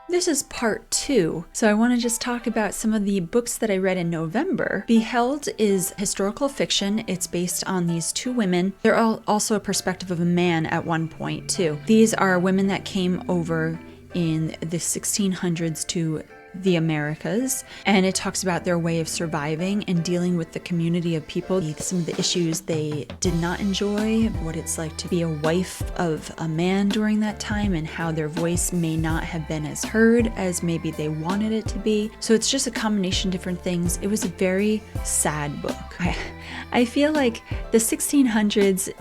This is part 2, so I want to just talk about some of the books that I read in November. Beheld is historical fiction. It's based on these two women. They're also a perspective of a man at one point, too. These are women that came over in the 1600s to the Americas, and it talks about their way of surviving and dealing with the community of people, some of the issues they did not enjoy, what it's like to be a wife of a man during that time, and how their voice may not have been as heard as maybe they wanted it to be. So it's just a combination of different things. It was a very sad book. I feel like the 1600s,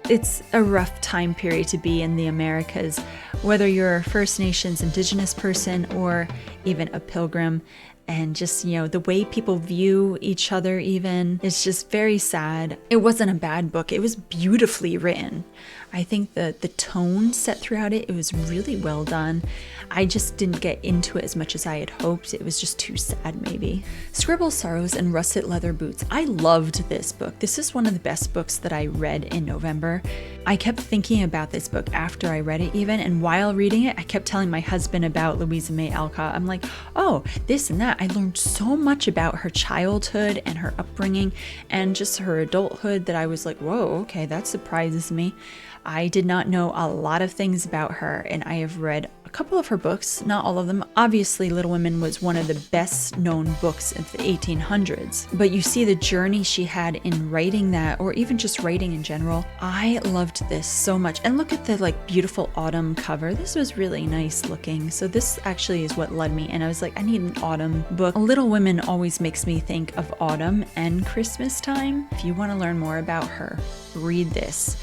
it's a rough time period to be in the Americas, whether you're a First Nations Indigenous person or even a pilgrim. And just, the way people view each other even, it's just very sad. It wasn't a bad book. It was beautifully written. I think the tone set throughout it was really well done. I just didn't get into it as much as I had hoped. It was just too sad, maybe. Scribble Sorrows and Russet Leather Boots. I loved this book. This is one of the best books that I read in November. I kept thinking about this book after I read it even, and while reading it, I kept telling my husband about Louisa May Alcott. I'm like, oh, this and that. I learned so much about her childhood and her upbringing and just her adulthood that I was like, whoa, okay, that surprises me. I did not know a lot of things about her, and I have read a couple of her books, not all of them. Obviously, Little Women was one of the best known books of the 1800s, but you see the journey she had in writing that, or even just writing in general. I loved this so much. And look at the beautiful autumn cover. This was really nice looking. So this actually is what led me, and I was like, I need an autumn book. Little Women always makes me think of autumn and Christmas time. If you want to learn more about her, read this.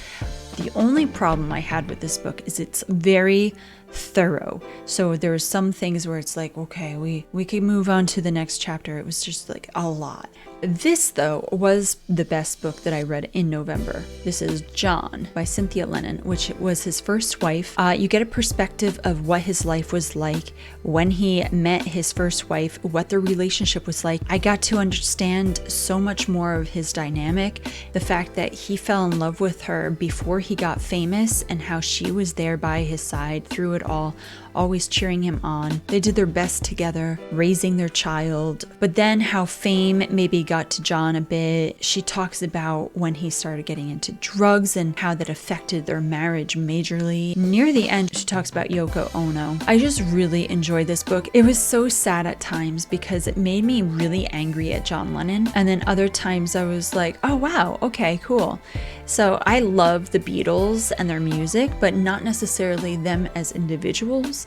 The only problem I had with this book is it's very thorough. So there are some things where it's like, okay, we can move on to the next chapter. It was just like a lot. This, though, was the best book that I read in November. This is John by Cynthia Lennon, which was his first wife. You get a perspective of what his life was like when he met his first wife, what their relationship was like. I got to understand so much more of his dynamic, the fact that he fell in love with her before he got famous, and how she was there by his side through it all, always cheering him on. They did their best together, raising their child. But then how fame maybe got to John a bit. She talks about when he started getting into drugs and how that affected their marriage majorly. Near the end, she talks about Yoko Ono. I just really enjoyed this book. It was so sad at times because it made me really angry at John Lennon. And then other times I was like, oh wow, okay, cool. So I love the Beatles and their music, but not necessarily them as individuals.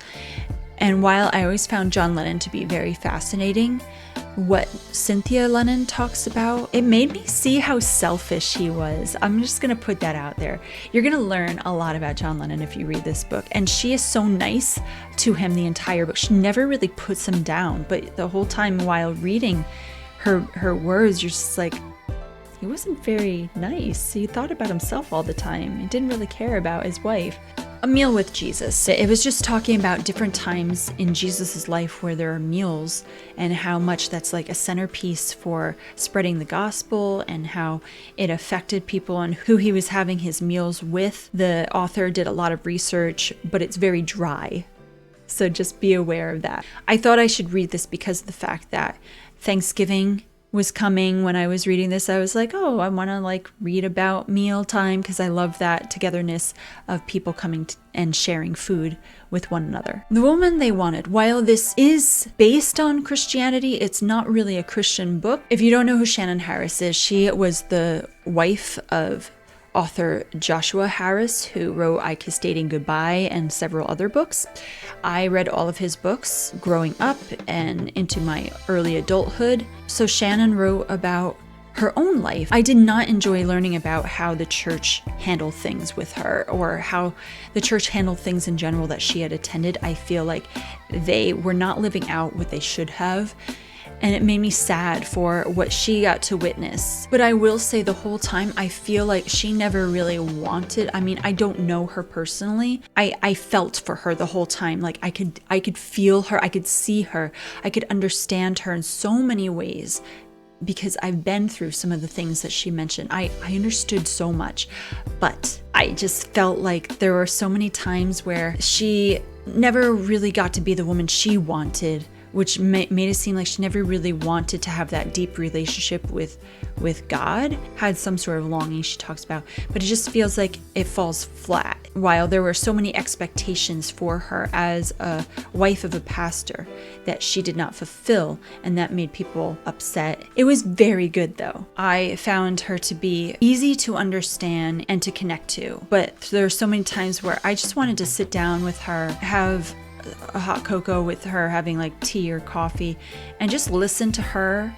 And while I always found John Lennon to be very fascinating, what Cynthia Lennon talks about, it made me see how selfish he was. I'm just going to put that out there. You're going to learn a lot about John Lennon if you read this book. And she is so nice to him the entire book. She never really puts him down, but the whole time while reading her words, you're just like, he wasn't very nice. He thought about himself all the time. He didn't really care about his wife. A Meal with Jesus. It was just talking about different times in Jesus's life where there are meals, and how much that's like a centerpiece for spreading the gospel, and how it affected people and who he was having his meals with. The author did a lot of research, but it's very dry. So just be aware of that. I thought I should read this because of the fact that Thanksgiving was coming. When I was reading this, I was like, oh, I want to read about mealtime, because I love that togetherness of people coming and sharing food with one another. The Woman They Wanted. While this is based on Christianity, it's not really a Christian book. If you don't know who Shannon Harris is, she was the wife of author Joshua Harris, who wrote I Kissed Dating Goodbye and several other books. I read all of his books growing up and into my early adulthood. So Shannon wrote about her own life. I did not enjoy learning about how the church handled things with her, or how the church handled things in general that she had attended. I feel like they were not living out what they should have. And it made me sad for what she got to witness. But I will say the whole time, I feel like she never really wanted, I don't know her personally. I felt for her the whole time. Like I could feel her, I could see her, I could understand her in so many ways because I've been through some of the things that she mentioned. I understood so much, but I just felt like there were so many times where she never really got to be the woman she wanted, which made it seem like she never really wanted to have that deep relationship with God, had some sort of longing she talks about, but it just feels like it falls flat. While there were so many expectations for her as a wife of a pastor that she did not fulfill, and that made people upset. It was very good though. I found her to be easy to understand and to connect to, but there were so many times where I just wanted to sit down with her, have a hot cocoa with her, having like tea or coffee, and just listen to her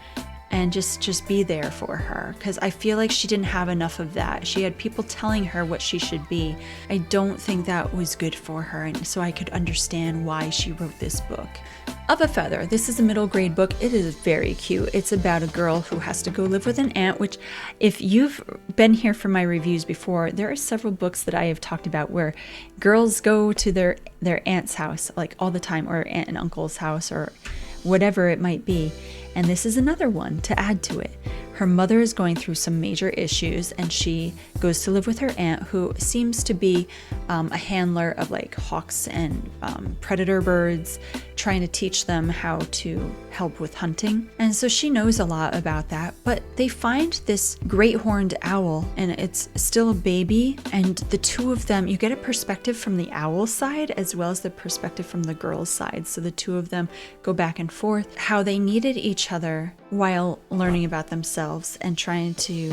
and just be there for her, because I feel like she didn't have enough of that. She had people telling her what she should be. I don't think that was good for her, and so I could understand why she wrote this book. Of a Feather. This is a middle grade book. It is very cute. It's about a girl who has to go live with an aunt, which if you've been here for my reviews before, there are several books that I have talked about where girls go to their aunt's house like all the time, or aunt and uncle's house, or whatever it might be. And this is another one to add to it. Her mother is going through some major issues, and she goes to live with her aunt, who seems to be a handler of like hawks and predator birds, trying to teach them how to help with hunting. And so she knows a lot about that, but they find this great horned owl, and it's still a baby, and the two of them, you get a perspective from the owl side as well as the perspective from the girl's side. So the two of them go back and forth, how they needed each other while learning about themselves and trying to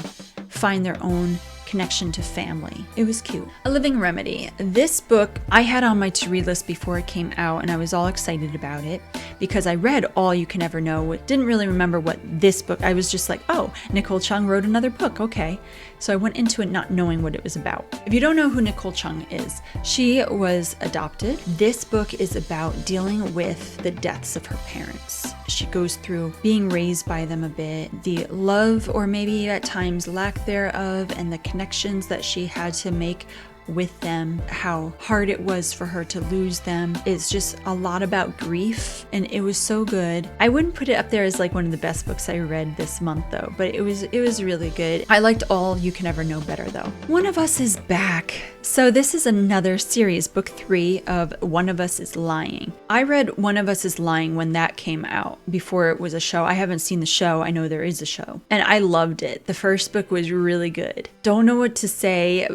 find their own connection to family. It was cute. A Living Remedy. This book I had on my to-read list before it came out, and I was all excited about it because I read All You Can Ever Know. Didn't really remember what this book, I was just like, oh, Nicole Chung wrote another book, okay. So I went into it not knowing what it was about. If you don't know who Nicole Chung is, she was adopted. This book is about dealing with the deaths of her parents. She goes through being raised by them a bit, the love or maybe at times lack thereof, and the connections that she had to make with them, how hard it was for her to lose them. It's just a lot about grief, and it was so good. I wouldn't put it up there as like one of the best books I read this month though, but it was really good. I liked All You Can Ever Know better though. One of Us is back. So this is another series, book 3 of One of Us is Lying. I read One of Us is Lying when that came out, before it was a show. I haven't seen the show. I know there is a show, and I loved it. The first book was really good. Don't know what to say,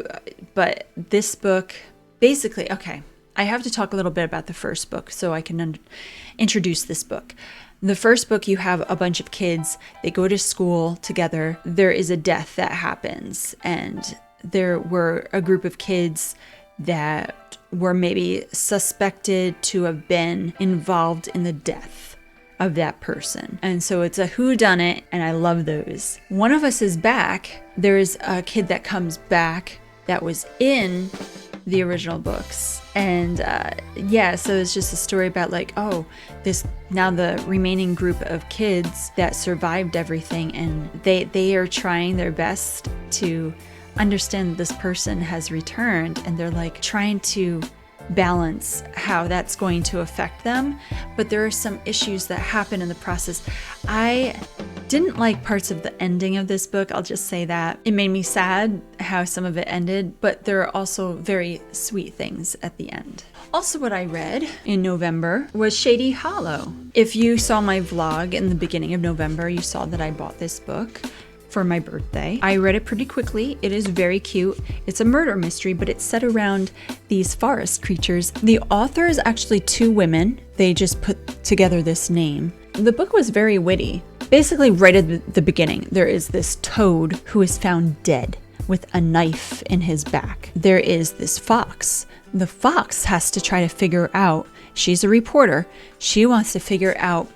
but this book, basically, okay, I have to talk a little bit about the first book so I can introduce this book. The first book, you have a bunch of kids. They go to school together. There is a death that happens, and there were a group of kids that were maybe suspected to have been involved in the death of that person. And so it's a whodunit, and I love those. One of Us is back. There is a kid that comes back that was in the original books. And yeah, so it's just a story about like, oh, this now the remaining group of kids that survived everything, and they are trying their best to understand this person has returned, and they're like trying to balance how that's going to affect them. But there are some issues that happen in the process. I didn't like parts of the ending of this book, I'll just say that. It made me sad how some of it ended, but there are also very sweet things at the end. Also, what I read in November was Shady Hollow. If you saw my vlog in the beginning of November, you saw that I bought this book for my birthday. I read it pretty quickly. It is very cute. It's a murder mystery, but it's set around these forest creatures. The author is actually 2 women. They just put together this name. The book was very witty. Basically, right at the beginning, there is this toad who is found dead with a knife in his back. There is this fox. The fox has to try to figure out, she's a reporter, she wants to figure out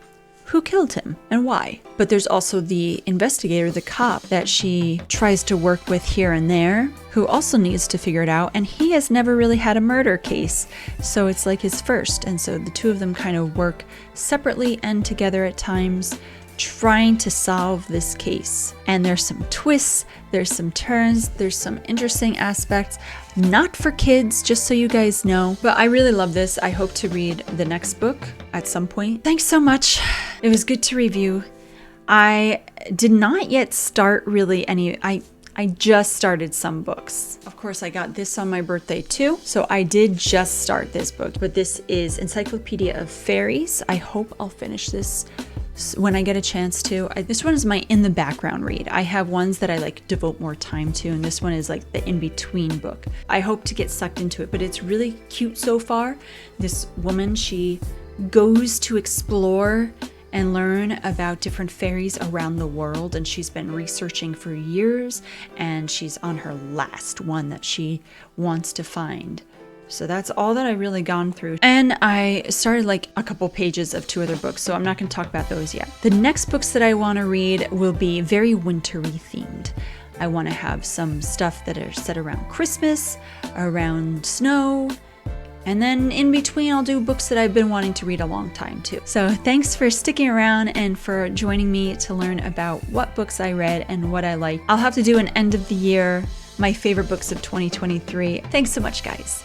who killed him and why. But there's also the investigator, the cop, that she tries to work with here and there, who also needs to figure it out, and he has never really had a murder case, so it's like his first. And so the two of them kind of work separately and together at times, trying to solve this case. And there's some twists, there's some turns, there's some interesting aspects. Not for kids, just so you guys know. But I really love this. I hope to read the next book at some point. Thanks so much. It was good to review. I did not yet start really any, I just started some books. Of course, I got this on my birthday too. So I did just start this book, but this is Encyclopedia of Fairies. I hope I'll finish this when I get a chance to. This one is my in the background read. I have ones that I like devote more time to, and this one is like the in-between book. I hope to get sucked into it, but it's really cute so far. This woman, she goes to explore and learn about different fairies around the world, and she's been researching for years, and she's on her last one that she wants to find. So that's all that I've really gone through. And I started like a couple pages of 2 other books, so I'm not going to talk about those yet. The next books that I want to read will be very wintry themed. I want to have some stuff that are set around Christmas, around snow, and then in between I'll do books that I've been wanting to read a long time too. So thanks for sticking around and for joining me to learn about what books I read and what I like. I'll have to do an end of the year, my favorite books of 2023. Thanks so much, guys.